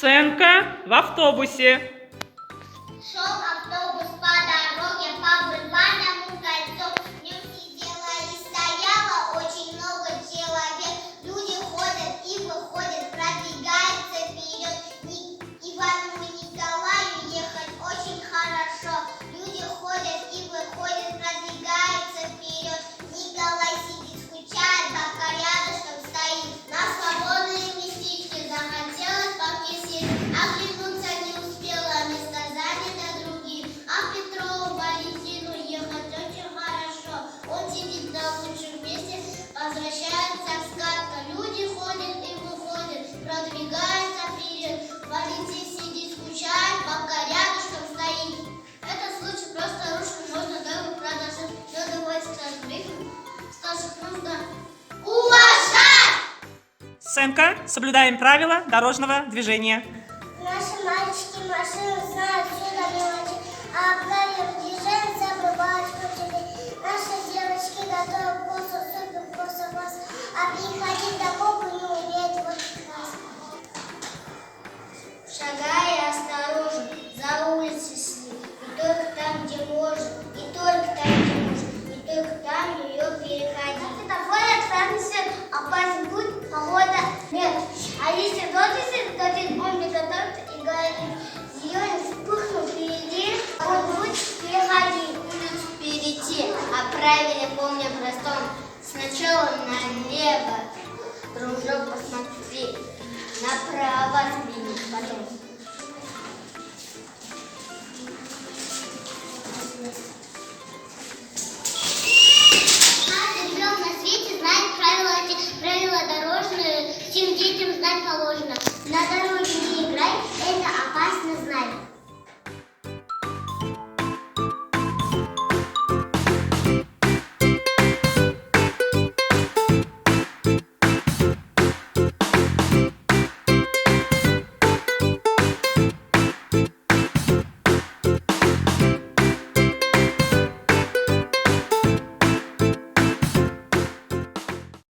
Сценка в автобусе. Шел автобус по дороге, по бульварному кольцу. В нем сидела и стояла очень много человек. Люди ходят и выходят, продвигаются вперед. Ивану Николаю ехать очень хорошо. Люди ходят и выходят, продвигаются вперед. Николай сидит, скучает, пока рядышком стоит. На свободные местечки захотелось покисить. Оглянуться не успела, место занято другим. А Петрову Валентину ехать очень хорошо. Он сидит на лучшем месте, возвращается сказка. Люди ходят и выходят, продвигаются вперед. Валентин сидит, скучает, пока рядышком стоит. Этот случай просто ручку можно долго продолжать. Но давайте старших нужно уважать! Сценка. Соблюдаем правила дорожного движения. Наши мальчики машины знают всюду мелочи, а правила движения забывают пути. Наши девочки готовы к курсу, супер курсу вас, а приходить до Бога не умеет вот раз. Шагая осторожно, за улицей шли, и только там, где может, и только там, где может, и только там ее переходить. Светофоре отправный свет, опасен путь, погода нет. А если дождь, то он приготовится и говорит, зеленый вспыхнул впереди, он путь переходи, улицу перейти. А правильно помня простом, сначала налево, дружок, посмотри, направо.